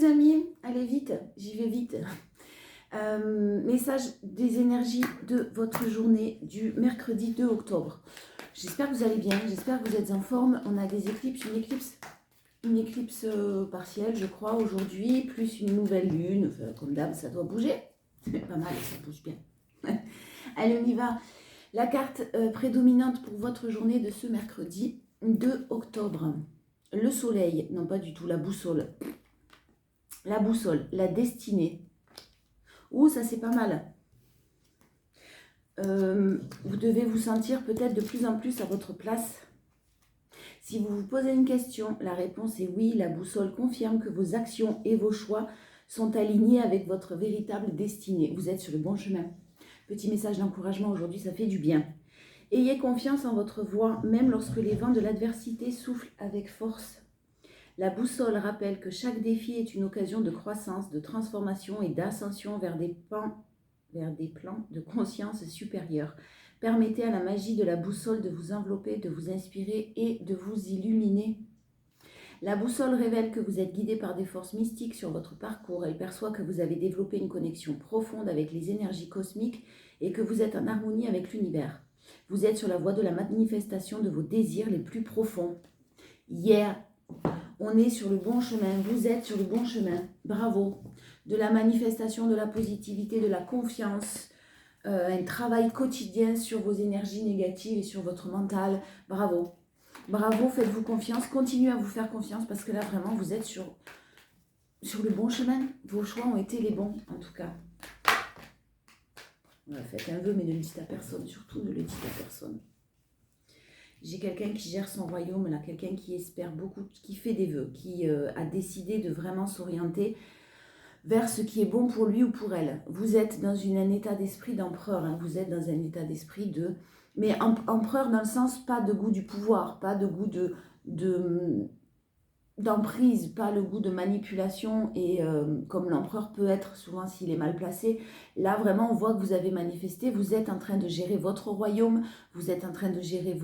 les amis, allez vite, j'y vais vite. Message des énergies de votre journée du mercredi 2 octobre. J'espère que vous allez bien, j'espère que vous êtes en forme. On a des éclipses, une éclipse partielle, je crois, aujourd'hui, plus une nouvelle lune. Enfin, comme d'hab, ça doit bouger. Pas mal, ça bouge bien. Allez, on y va. La carte prédominante pour votre journée de ce mercredi 2 octobre. Le soleil, non pas du tout, la boussole. La boussole, la destinée. Ouh, ça c'est pas mal. Vous devez vous sentir peut-être de plus en plus à votre place. Si vous vous posez une question, la réponse est oui. La boussole confirme que vos actions et vos choix sont alignés avec votre véritable destinée. Vous êtes sur le bon chemin. Petit message d'encouragement aujourd'hui, ça fait du bien. Ayez confiance en votre voie, même lorsque les vents de l'adversité soufflent avec force. La boussole rappelle que chaque défi est une occasion de croissance, de transformation et d'ascension vers des plans de conscience supérieure. Permettez à la magie de la boussole de vous envelopper, de vous inspirer et de vous illuminer. La boussole révèle que vous êtes guidé par des forces mystiques sur votre parcours. Elle perçoit que vous avez développé une connexion profonde avec les énergies cosmiques et que vous êtes en harmonie avec l'univers. Vous êtes sur la voie de la manifestation de vos désirs les plus profonds. On est sur le bon chemin, vous êtes sur le bon chemin, bravo. De la manifestation de la positivité, de la confiance, un travail quotidien sur vos énergies négatives et sur votre mental, bravo. Bravo, faites-vous confiance, continuez à vous faire confiance parce que là vraiment vous êtes sur le bon chemin. Vos choix ont été les bons en tout cas. Voilà, faites un vœu mais ne le dites à personne, surtout ne le dites à personne. J'ai quelqu'un qui gère son royaume, là, quelqu'un qui espère beaucoup, qui fait des vœux, qui a décidé de vraiment s'orienter vers ce qui est bon pour lui ou pour elle. Vous êtes dans un état d'esprit d'empereur, hein, vous êtes dans un état d'esprit de... Mais empereur dans le sens, pas de goût du pouvoir, pas de goût d'emprise, pas le goût de manipulation et comme l'empereur peut être souvent s'il est mal placé. Là vraiment on voit que vous avez manifesté, vous êtes en train de gérer votre royaume, vous êtes en train de gérer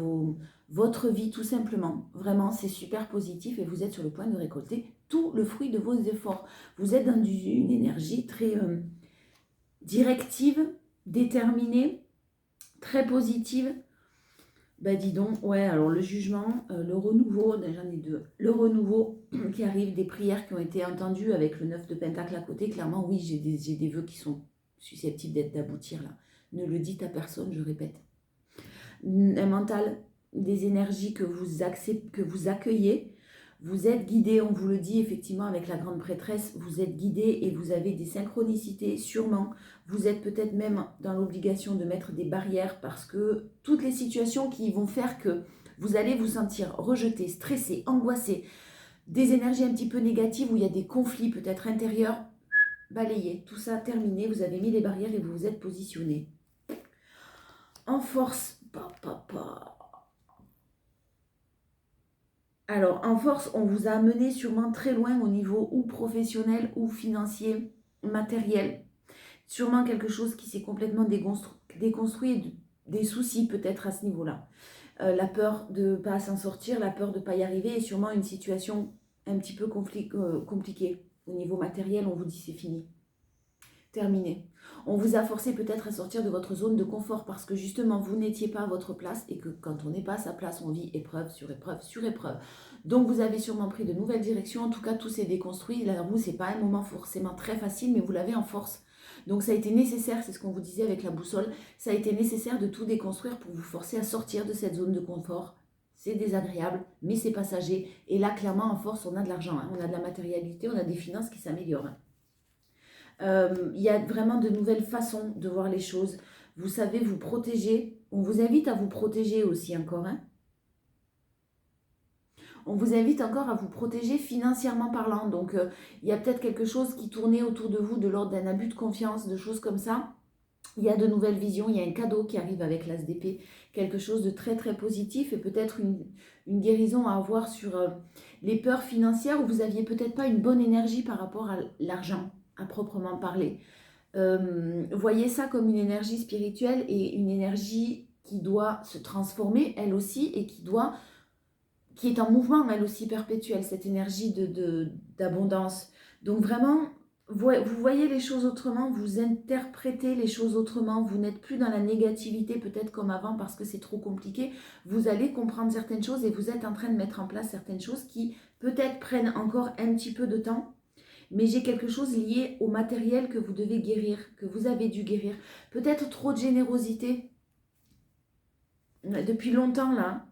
votre vie tout simplement. Vraiment c'est super positif et vous êtes sur le point de récolter tout le fruit de vos efforts. Vous êtes dans une énergie très directive, déterminée, très positive. Bah dis donc, ouais, alors le jugement, le renouveau, j'en ai deux. Le renouveau qui arrive, des prières qui ont été entendues avec le 9 de Pentacle à côté. Clairement, oui, j'ai des vœux qui sont susceptibles d'aboutir là. Ne le dites à personne, je répète. Un mental, des énergies que vous accueillez. Vous êtes guidé, on vous le dit effectivement avec la grande prêtresse, vous êtes guidé et vous avez des synchronicités sûrement. Vous êtes peut-être même dans l'obligation de mettre des barrières parce que toutes les situations qui vont faire que vous allez vous sentir rejeté, stressé, angoissé, des énergies un petit peu négatives où il y a des conflits peut-être intérieurs, balayez, tout ça terminé, vous avez mis les barrières et vous vous êtes positionné. En force, Alors, en force, on vous a amené sûrement très loin au niveau ou professionnel ou financier, matériel. Sûrement quelque chose qui s'est complètement déconstruit et des soucis peut-être à ce niveau-là. La peur de ne pas s'en sortir, la peur de ne pas y arriver et sûrement une situation un petit peu compliquée. Au niveau matériel, on vous dit c'est fini. Terminé. On vous a forcé peut-être à sortir de votre zone de confort parce que justement vous n'étiez pas à votre place et que quand on n'est pas à sa place, on vit épreuve sur épreuve sur épreuve. Donc vous avez sûrement pris de nouvelles directions, en tout cas tout s'est déconstruit. Là, vous, c'est pas un moment forcément très facile, mais vous l'avez en force. Donc ça a été nécessaire, c'est ce qu'on vous disait avec la boussole, ça a été nécessaire de tout déconstruire pour vous forcer à sortir de cette zone de confort. C'est désagréable, mais c'est passager. Et là, clairement, en force, on a de l'argent, hein. On a de la matérialité, on a des finances qui s'améliorent. Hein. Il y a vraiment de nouvelles façons de voir les choses. Vous savez vous protéger. On vous invite à vous protéger aussi encore. Hein. On vous invite encore à vous protéger financièrement parlant. Donc, il y a peut-être quelque chose qui tournait autour de vous de l'ordre d'un abus de confiance, de choses comme ça. Il y a de nouvelles visions, il y a un cadeau qui arrive avec l'As d'épée. Quelque chose de très très positif et peut-être une guérison à avoir sur les peurs financières où vous n'aviez peut-être pas une bonne énergie par rapport à l'argent. À proprement parler. Voyez ça comme une énergie spirituelle et une énergie qui doit se transformer elle aussi et qui est en mouvement elle aussi perpétuelle, cette énergie d'abondance. Donc vraiment, vous voyez les choses autrement, vous interprétez les choses autrement, vous n'êtes plus dans la négativité peut-être comme avant parce que c'est trop compliqué. Vous allez comprendre certaines choses et vous êtes en train de mettre en place certaines choses qui peut-être prennent encore un petit peu de temps. Mais j'ai quelque chose lié au matériel que vous devez guérir, que vous avez dû guérir. Peut-être trop de générosité. Depuis longtemps là,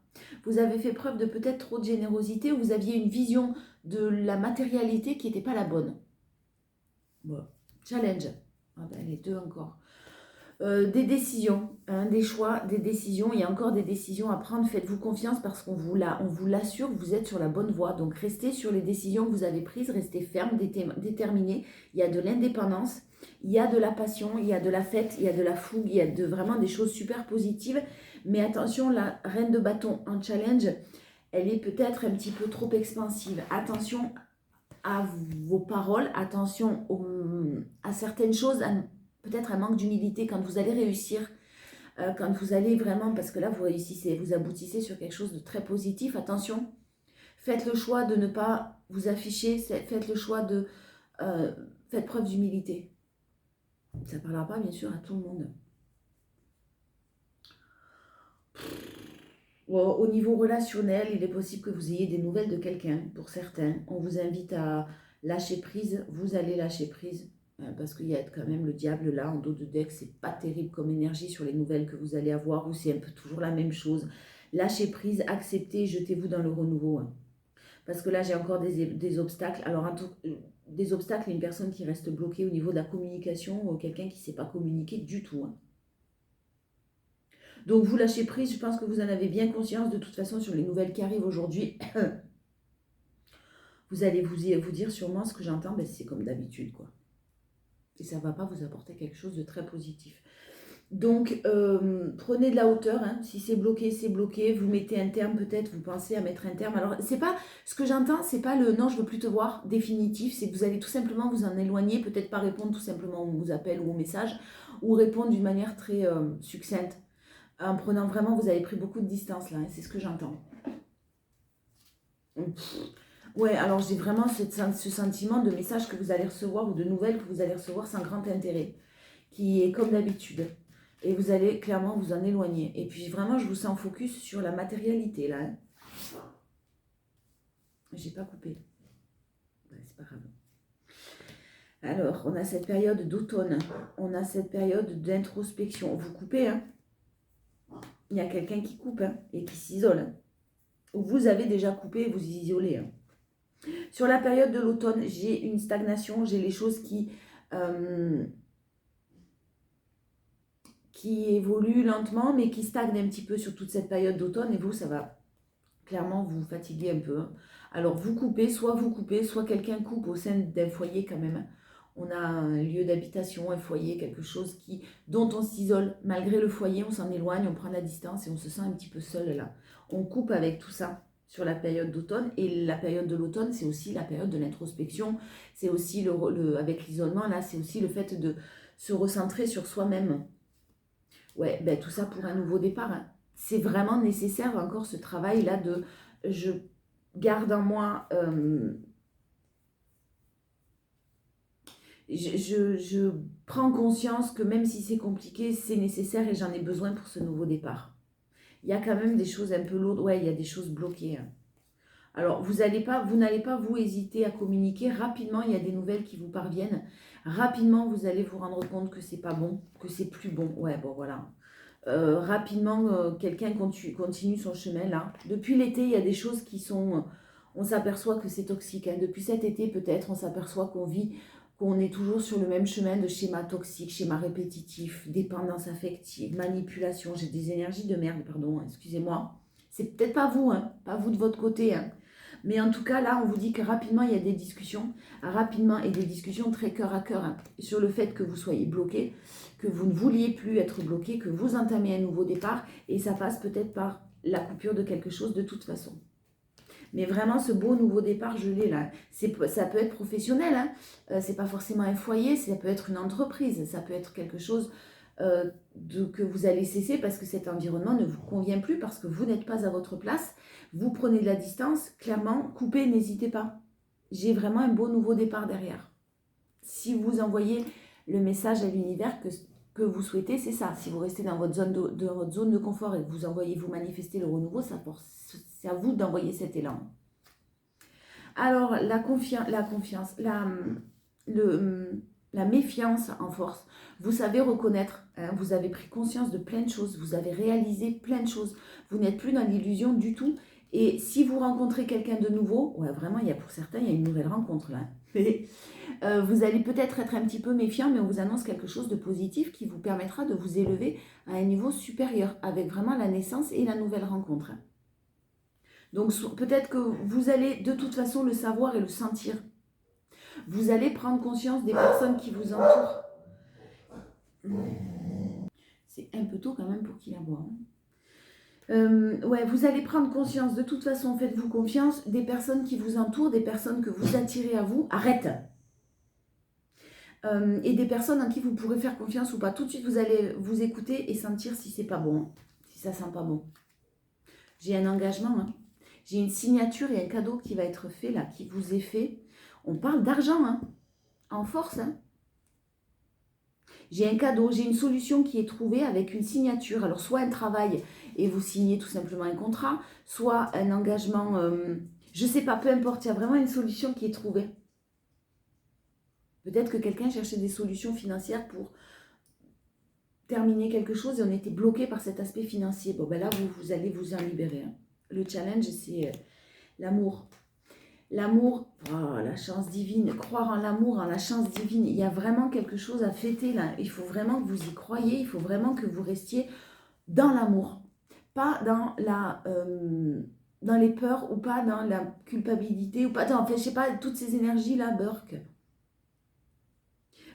vous avez fait preuve de peut-être trop de générosité ou vous aviez une vision de la matérialité qui n'était pas la bonne. Bon. Challenge. Ah ben, les deux encore. Des décisions, hein, des choix, des décisions. Il y a encore des décisions à prendre. Faites-vous confiance parce qu'on vous l'assure, vous êtes sur la bonne voie. Donc restez sur les décisions que vous avez prises, restez ferme, déterminé. Il y a de l'indépendance, il y a de la passion, il y a de la fête, il y a de la fougue, il y a vraiment des choses super positives. Mais attention, la reine de bâton en challenge, elle est peut-être un petit peu trop expansive. Attention à vos paroles, attention à certaines choses, peut-être un manque d'humilité quand vous allez réussir, quand vous allez vraiment, parce que là vous réussissez, vous aboutissez sur quelque chose de très positif, attention, faites le choix de ne pas vous afficher, faites le choix de, faites preuve d'humilité. Ça ne parlera pas bien sûr à tout le monde. Au niveau relationnel, il est possible que vous ayez des nouvelles de quelqu'un, pour certains. On vous invite à lâcher prise, vous allez lâcher prise, parce qu'il y a quand même le diable là, en dos de deck, c'est pas terrible comme énergie sur les nouvelles que vous allez avoir, ou c'est un peu toujours la même chose. Lâchez prise, acceptez, jetez-vous dans le renouveau. Hein. Parce que là, j'ai encore des obstacles. Alors, des obstacles, une personne qui reste bloquée au niveau de la communication, ou quelqu'un qui ne sait pas communiquer du tout. Hein. Donc vous lâchez prise, je pense que vous en avez bien conscience de toute façon sur les nouvelles qui arrivent aujourd'hui. Vous allez vous dire sûrement ce que j'entends, ben c'est comme d'habitude quoi. Et ça ne va pas vous apporter quelque chose de très positif. Donc prenez de la hauteur, hein. Si c'est bloqué, vous mettez un terme peut-être, vous pensez à mettre un terme. Alors c'est pas, ce que j'entends, c'est pas le non je veux plus te voir définitif, c'est que vous allez tout simplement vous en éloigner, peut-être pas répondre tout simplement aux appels ou aux messages, ou répondre d'une manière très succincte. En prenant vraiment, vous avez pris beaucoup de distance là, hein, c'est ce que j'entends. Ouais, alors j'ai vraiment ce sentiment de message que vous allez recevoir ou de nouvelles que vous allez recevoir sans grand intérêt, qui est comme d'habitude. Et vous allez clairement vous en éloigner. Et puis vraiment, je vous sens focus sur la matérialité là. Hein. J'ai pas coupé. Ouais, c'est pas grave. Alors, on a cette période d'automne. On a cette période d'introspection. Vous coupez, hein. Il y a quelqu'un qui coupe hein, et qui s'isole. Hein. Vous avez déjà coupé et vous isolez. Hein. Sur la période de l'automne, j'ai une stagnation, j'ai les choses qui évoluent lentement, mais qui stagnent un petit peu sur toute cette période d'automne. Et vous, ça va clairement vous fatiguer un peu. Hein. Alors, vous coupez, soit quelqu'un coupe au sein d'un foyer quand même. On a un lieu d'habitation, un foyer, quelque chose dont on s'isole. Malgré le foyer, on s'en éloigne, on prend la distance et on se sent un petit peu seul là. On coupe avec tout ça sur la période d'automne. Et la période de l'automne, c'est aussi la période de l'introspection. C'est aussi, avec l'isolement, là, c'est aussi le fait de se recentrer sur soi-même. Ouais, ben, tout ça pour un nouveau départ. Hein. C'est vraiment nécessaire encore ce travail-là de... Je garde en moi... je prends conscience que même si c'est compliqué, c'est nécessaire et j'en ai besoin pour ce nouveau départ. Il y a quand même des choses un peu lourdes. Ouais, il y a des choses bloquées. Hein. Alors, vous n'allez pas, vous hésiter à communiquer. Rapidement, il y a des nouvelles qui vous parviennent. Rapidement, vous allez vous rendre compte que c'est pas bon, que c'est plus bon. Ouais, bon, voilà. Rapidement, quelqu'un continue son chemin là. Depuis l'été, il y a des choses qui sont... on s'aperçoit que c'est toxique. Hein. Depuis cet été, peut-être, on s'aperçoit qu'on est toujours sur le même chemin de schéma toxique, schéma répétitif, dépendance affective, manipulation. J'ai des énergies de merde, pardon, excusez-moi. C'est peut-être pas vous, hein, pas vous de votre côté. Hein. Mais en tout cas, là, on vous dit que rapidement, il y a des discussions. Rapidement, et des discussions très cœur à cœur hein, sur le fait que vous soyez bloqué, que vous ne vouliez plus être bloqué, que vous entamez un nouveau départ. Et ça passe peut-être par la coupure de quelque chose de toute façon. Mais vraiment, ce beau nouveau départ, je l'ai là. Ça peut être professionnel, hein. C'est pas forcément un foyer, ça peut être une entreprise, ça peut être quelque chose que vous allez cesser parce que cet environnement ne vous convient plus, parce que vous n'êtes pas à votre place. Vous prenez de la distance, clairement, coupez, n'hésitez pas. j'ai vraiment un beau nouveau départ derrière. Si vous envoyez le message à l'univers que vous souhaitez, c'est ça. Si vous restez dans votre zone de confort et que vous envoyez vous manifester le renouveau, c'est à vous d'envoyer cet élan. Alors, la méfiance en force. Vous savez reconnaître, hein, vous avez pris conscience de plein de choses, vous avez réalisé plein de choses. Vous n'êtes plus dans l'illusion du tout. Et si vous rencontrez quelqu'un de nouveau, ouais, vraiment, pour certains, il y a une nouvelle rencontre là. Vous allez peut-être être un petit peu méfiant, mais on vous annonce quelque chose de positif qui vous permettra de vous élever à un niveau supérieur avec vraiment la naissance et la nouvelle rencontre. Donc peut-être que vous allez de toute façon le savoir et le sentir. Vous allez prendre conscience des personnes qui vous entourent. C'est un peu tôt quand même pour qu'il aboie. Ouais, vous allez prendre conscience, de toute façon, faites-vous confiance, des personnes qui vous entourent, des personnes que vous attirez à vous. Arrête. Et des personnes en qui vous pourrez faire confiance ou pas. Tout de suite, vous allez vous écouter et sentir si c'est pas bon, si ça sent pas bon. J'ai un engagement, hein. J'ai une signature et un cadeau qui va être fait là, qui vous est fait. On parle d'argent, hein, en force. Hein. J'ai un cadeau, j'ai une solution qui est trouvée avec une signature. Alors, soit un travail et vous signez tout simplement un contrat, soit un engagement, je ne sais pas, peu importe, il y a vraiment une solution qui est trouvée. Peut-être que quelqu'un cherchait des solutions financières pour terminer quelque chose et on était bloqué par cet aspect financier. Bon, ben là, vous allez vous en libérer. Hein. Le challenge, c'est l'amour. L'amour, oh, la chance divine, croire en l'amour, en la chance divine. Il y a vraiment quelque chose à fêter là. Il faut vraiment que vous y croyez, il faut vraiment que vous restiez dans l'amour. Pas dans dans les peurs ou pas dans la culpabilité ou pas dans, enfin, je sais pas, toutes ces énergies-là, Burke.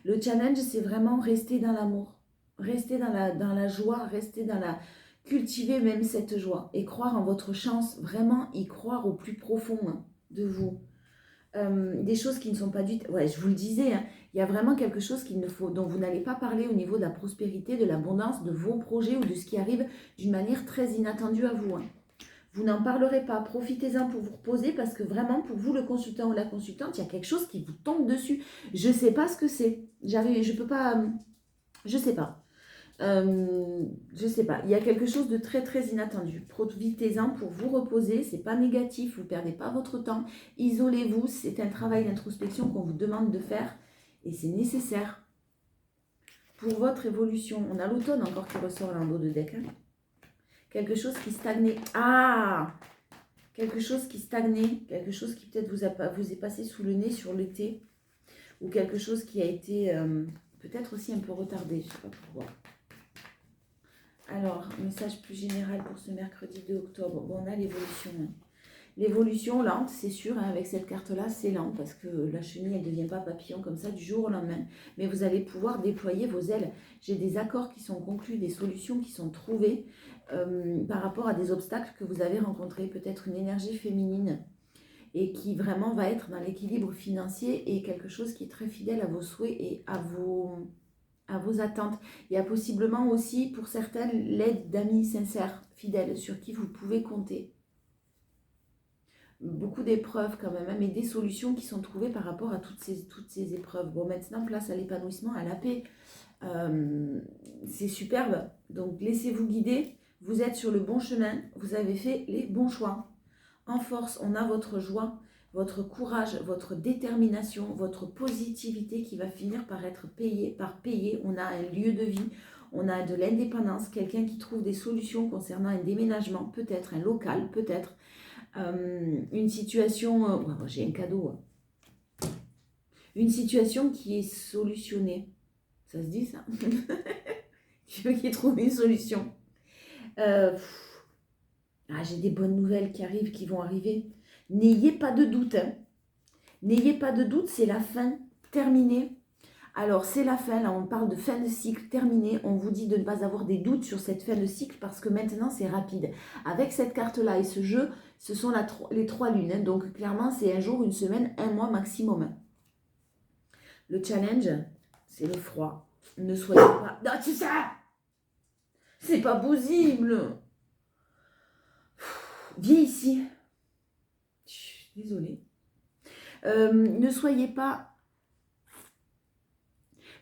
Le challenge, c'est vraiment rester dans l'amour. Rester dans la joie, rester dans la... Cultiver même cette joie et croire en votre chance, vraiment y croire au plus profond hein, de vous. Des choses qui ne sont pas dites. Ouais, je vous le disais, hein, il y a vraiment quelque chose dont vous n'allez pas parler au niveau de la prospérité, de l'abondance, de vos projets ou de ce qui arrive d'une manière très inattendue à vous. Hein. Vous n'en parlerez pas. Profitez-en pour vous reposer parce que vraiment, pour vous, le consultant ou la consultante, il y a quelque chose qui vous tombe dessus. Je ne sais pas ce que c'est. Je peux pas... Je sais pas. Je sais pas, il y a quelque chose de très très inattendu. Profitez-en pour vous reposer, c'est pas négatif, vous perdez pas votre temps, isolez-vous, c'est un travail d'introspection qu'on vous demande de faire et c'est nécessaire pour votre évolution. On a l'automne encore qui ressort là en dos de deck. Hein. Quelque chose qui stagnait. Ah, quelque chose qui stagnait, quelque chose qui peut-être vous est passé sous le nez sur l'été ou quelque chose qui a été peut-être aussi un peu retardé, je sais pas pourquoi. Alors, message plus général pour ce mercredi 2 octobre. Bon, on a l'évolution. Hein. L'évolution lente, c'est sûr, hein, avec cette carte-là, c'est lent parce que la chenille, elle ne devient pas papillon comme ça du jour au lendemain. Mais vous allez pouvoir déployer vos ailes. J'ai des accords qui sont conclus, des solutions qui sont trouvées par rapport à des obstacles que vous avez rencontrés. Peut-être une énergie féminine et qui vraiment va être dans l'équilibre financier et quelque chose qui est très fidèle à vos souhaits et à vos attentes. Il y a possiblement aussi, pour certaines, l'aide d'amis sincères, fidèles, sur qui vous pouvez compter. Beaucoup d'épreuves quand même, hein, mais des solutions qui sont trouvées par rapport à toutes ces épreuves. Bon, maintenant, place à l'épanouissement, à la paix. C'est superbe. Donc, laissez-vous guider. Vous êtes sur le bon chemin. Vous avez fait les bons choix. En force, on a votre joie, votre courage, votre détermination, votre positivité qui va finir par être payée. On a un lieu de vie, on a de l'indépendance, quelqu'un qui trouve des solutions concernant un déménagement, peut-être un local, peut-être une situation... j'ai un cadeau. Une situation qui est solutionnée. Ça se dit ça? Qui trouve une solution. J'ai des bonnes nouvelles qui vont arriver. N'ayez pas de doute. Hein. N'ayez pas de doute, c'est la fin terminée. Alors, c'est la fin, là, on parle de fin de cycle terminée. On vous dit de ne pas avoir des doutes sur cette fin de cycle parce que maintenant, c'est rapide. Avec cette carte-là et ce jeu, ce sont les 3 lunes. Hein. Donc, clairement, c'est un jour, une semaine, un mois maximum. Le challenge, c'est le froid. Ne soyez pas... Non, c'est ça! C'est pas possible! Viens ici. Désolée. Ne soyez pas...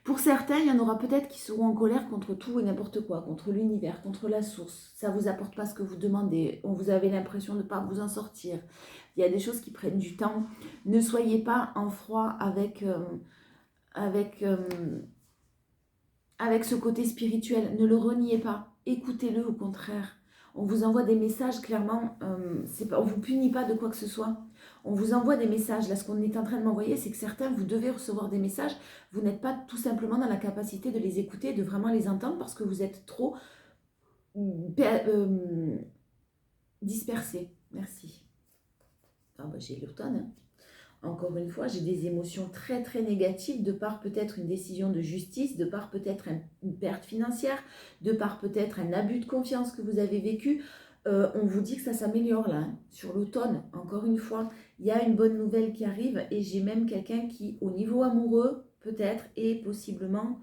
Pour certains, il y en aura peut-être qui seront en colère contre tout et n'importe quoi, contre l'univers, contre la source. Ça ne vous apporte pas ce que vous demandez. Vous avez l'impression de ne pas vous en sortir. Il y a des choses qui prennent du temps. Ne soyez pas en froid avec ce côté spirituel. Ne le reniez pas. Écoutez-le au contraire. On vous envoie des messages, clairement, on ne vous punit pas de quoi que ce soit. On vous envoie des messages. Là, ce qu'on est en train de m'envoyer, c'est que certains, vous devez recevoir des messages. Vous n'êtes pas tout simplement dans la capacité de les écouter, de vraiment les entendre, parce que vous êtes trop dispersés. Merci. Ah bah, j'ai l'automne, hein. Encore une fois, j'ai des émotions très très négatives, de par peut-être une décision de justice, de par peut-être une perte financière, de par peut-être un abus de confiance que vous avez vécu. On vous dit que ça s'améliore là, hein. Sur l'automne, encore une fois, il y a une bonne nouvelle qui arrive et j'ai même quelqu'un qui, au niveau amoureux, peut-être, est possiblement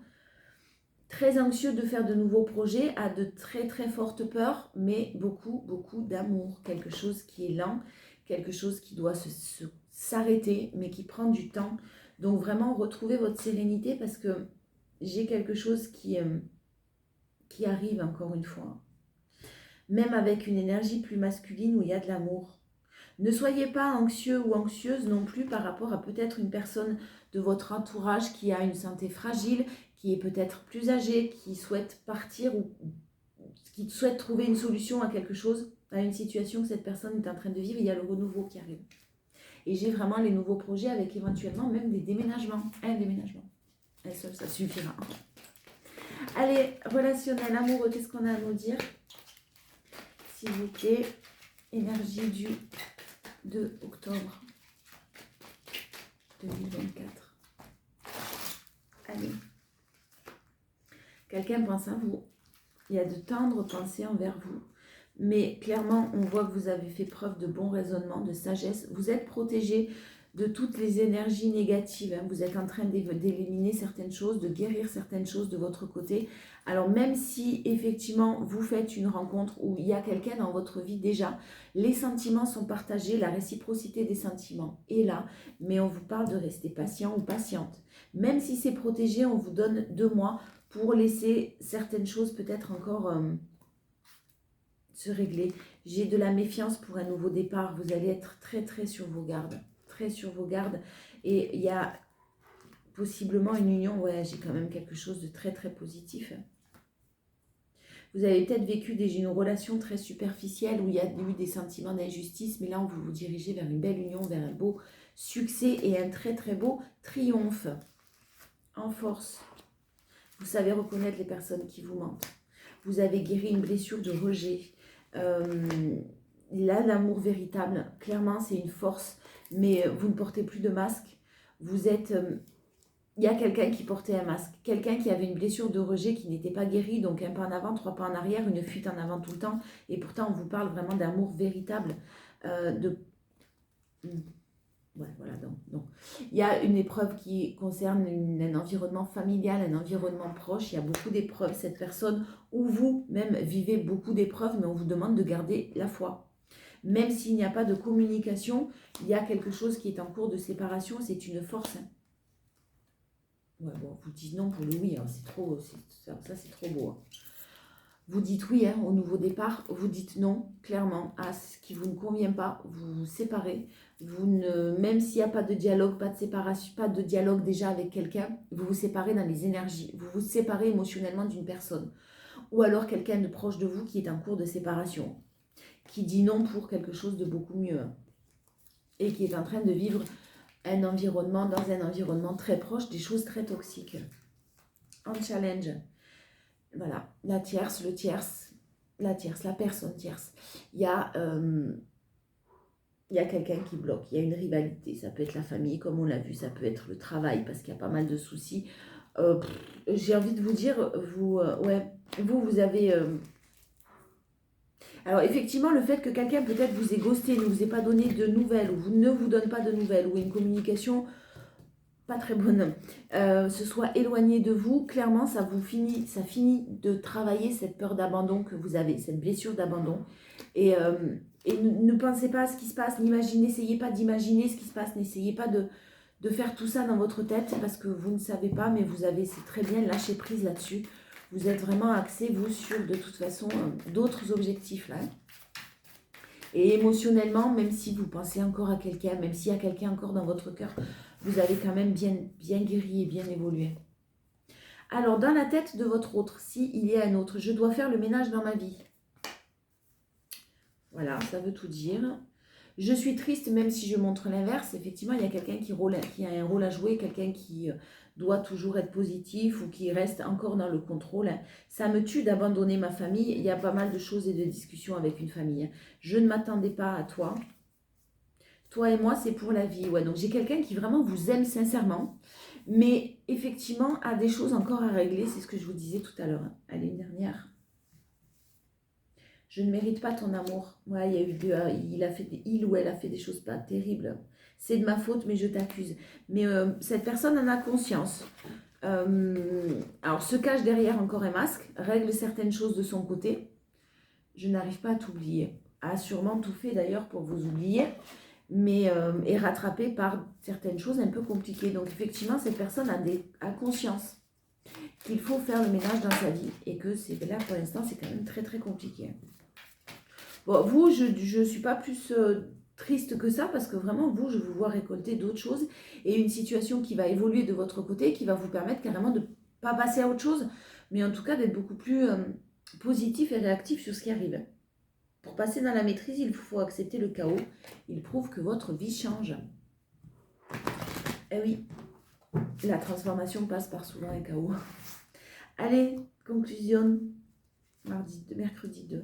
très anxieux de faire de nouveaux projets, a de très très fortes peurs, mais beaucoup beaucoup d'amour. Quelque chose qui est lent, quelque chose qui doit s'arrêter, mais qui prend du temps. Donc vraiment, retrouvez votre sérénité parce que j'ai quelque chose qui arrive encore une fois. Même avec une énergie plus masculine où il y a de l'amour. Ne soyez pas anxieux ou anxieuse non plus par rapport à peut-être une personne de votre entourage qui a une santé fragile, qui est peut-être plus âgée, qui souhaite partir ou qui souhaite trouver une solution à quelque chose, à une situation que cette personne est en train de vivre. Il y a le renouveau qui arrive. Et j'ai vraiment les nouveaux projets avec éventuellement même des déménagements. Un déménagement. Un seul, ça suffira. Allez, relationnel, amoureux, qu'est-ce qu'on a à nous dire? S'il vous plaît, énergie du 2 octobre 2024. Allez. Quelqu'un pense à vous. Il y a de tendres pensées envers vous. Mais clairement, on voit que vous avez fait preuve de bon raisonnement, de sagesse. Vous êtes protégé de toutes les énergies négatives. Hein. Vous êtes en train d'éliminer certaines choses, de guérir certaines choses de votre côté. Alors même si effectivement vous faites une rencontre où il y a quelqu'un dans votre vie déjà, les sentiments sont partagés, la réciprocité des sentiments est là, mais on vous parle de rester patient ou patiente. Même si c'est protégé, on vous donne 2 mois pour laisser certaines choses peut-être encore se régler. J'ai de la méfiance pour un nouveau départ. Vous allez être très très sur vos gardes. Très sur vos gardes. Et il y a possiblement une union. Ouais, j'ai quand même quelque chose de très très positif. Vous avez peut-être vécu une relation très superficielle où il y a eu des sentiments d'injustice. Mais là, vous vous dirigez vers une belle union, vers un beau succès et un très très beau triomphe. En force. Vous savez reconnaître les personnes qui vous mentent. Vous avez guéri une blessure de rejet. Là, l'amour véritable, clairement, c'est une force. Mais vous ne portez plus de masque. Vous êtes... il y a quelqu'un qui portait un masque. Quelqu'un qui avait une blessure de rejet qui n'était pas guérie. Donc un pas en avant, 3 pas en arrière, une fuite en avant tout le temps. Et pourtant, on vous parle vraiment d'amour véritable. Ouais, voilà, donc. Il y a une épreuve qui concerne un environnement familial, un environnement proche. Il y a beaucoup d'épreuves. Cette personne, ou vous-même, vivez beaucoup d'épreuves, mais on vous demande de garder la foi. Même s'il n'y a pas de communication, il y a quelque chose qui est en cours de séparation. C'est une force. Hein. Ouais, bon, vous dites non pour le oui. Hein, c'est trop, ça c'est trop beau. Hein. Vous dites oui au nouveau départ, vous dites non clairement à ce qui vous ne convient pas, vous vous séparez, même s'il n'y a pas de dialogue, pas de séparation, pas de dialogue déjà avec quelqu'un, vous vous séparez dans les énergies, vous vous séparez émotionnellement d'une personne. Ou alors quelqu'un de proche de vous qui est en cours de séparation, qui dit non pour quelque chose de beaucoup mieux et qui est en train de vivre dans un environnement très proche, des choses très toxiques. En challenge. Voilà, la tierce, la personne tierce. Il y a quelqu'un qui bloque, il y a une rivalité. Ça peut être la famille, comme on l'a vu, ça peut être le travail, parce qu'il y a pas mal de soucis. J'ai envie de vous dire, vous avez... Alors effectivement, le fait que quelqu'un peut-être vous ait ghosté, ne vous ait pas donné de nouvelles, ou ne vous donne pas de nouvelles, ou une communication... pas très bonne, se soit éloigné de vous, clairement, ça finit de travailler cette peur d'abandon que vous avez, cette blessure d'abandon. Et Et ne pensez pas à ce qui se passe, n'essayez pas d'imaginer ce qui se passe, n'essayez pas de faire tout ça dans votre tête parce que vous ne savez pas, mais vous avez, c'est très bien, lâché prise là-dessus. Vous êtes vraiment axé, vous, sur de toute façon d'autres objectifs là. Et émotionnellement, même si vous pensez encore à quelqu'un, même s'il y a quelqu'un encore dans votre cœur, vous avez quand même bien guéri et bien évolué. Alors, dans la tête de votre autre, s'il y a un autre, je dois faire le ménage dans ma vie. Voilà, ça veut tout dire. Je suis triste même si je montre l'inverse. Effectivement, il y a quelqu'un qui a un rôle à jouer, quelqu'un qui doit toujours être positif ou qui reste encore dans le contrôle. Ça me tue d'abandonner ma famille. Il y a pas mal de choses et de discussions avec une famille. Je ne m'attendais pas à toi. Toi et moi, c'est pour la vie. Ouais, donc j'ai quelqu'un qui vraiment vous aime sincèrement, mais effectivement a des choses encore à régler. C'est ce que je vous disais tout à l'heure. Allez, une dernière. Je ne mérite pas ton amour. Ouais, il ou elle a fait des choses pas terribles. C'est de ma faute, mais je t'accuse. Mais cette personne en a conscience. Alors, se cache derrière encore un masque, règle certaines choses de son côté. Je n'arrive pas à t'oublier. A sûrement tout fait d'ailleurs pour vous oublier, mais est rattrapée par certaines choses un peu compliquées. Donc, effectivement, cette personne a conscience qu'il faut faire le ménage dans sa vie et que là, pour l'instant, c'est quand même très, très compliqué. Bon, vous, je ne suis pas plus triste que ça parce que vraiment, vous, je vous vois récolter d'autres choses et une situation qui va évoluer de votre côté, qui va vous permettre carrément de ne pas passer à autre chose, mais en tout cas d'être beaucoup plus positif et réactif sur ce qui arrive. Pour passer dans la maîtrise, il faut accepter le chaos. Il prouve que votre vie change. Eh oui, la transformation passe par souvent un chaos. Allez, conclusion, mercredi 2.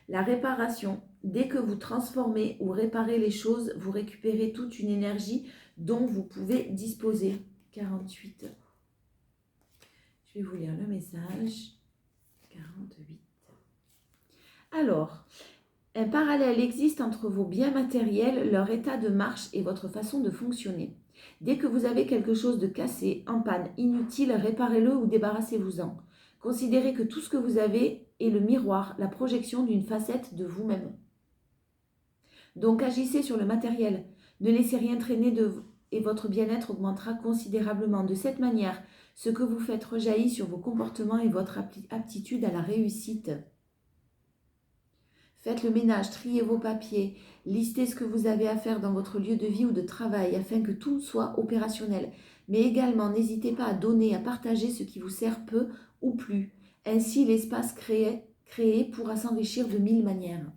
La réparation. Dès que vous transformez ou réparez les choses, vous récupérez toute une énergie dont vous pouvez disposer. 48. Je vais vous lire le message. 48. Alors, un parallèle existe entre vos biens matériels, leur état de marche et votre façon de fonctionner. Dès que vous avez quelque chose de cassé, en panne, inutile, réparez-le ou débarrassez-vous-en. Considérez que tout ce que vous avez est le miroir, la projection d'une facette de vous-même. Donc agissez sur le matériel, ne laissez rien traîner et votre bien-être augmentera considérablement. De cette manière, ce que vous faites rejaillit sur vos comportements et votre aptitude à la réussite. Faites le ménage, triez vos papiers, listez ce que vous avez à faire dans votre lieu de vie ou de travail afin que tout soit opérationnel. Mais également, n'hésitez pas à donner, à partager ce qui vous sert peu ou plus. Ainsi, l'espace créé pourra s'enrichir de 1000 manières.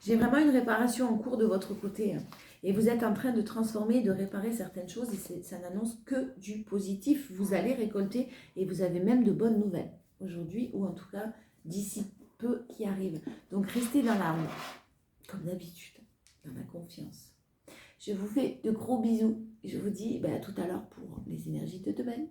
J'ai vraiment une réparation en cours de votre côté. Et vous êtes en train de transformer, de réparer certaines choses et ça n'annonce que du positif. Vous allez récolter et vous avez même de bonnes nouvelles aujourd'hui ou en tout cas d'ici peu qui arrive. Donc restez dans l'arme, comme d'habitude, dans la confiance. Je vous fais de gros bisous et je vous dis à tout à l'heure pour les énergies de demain.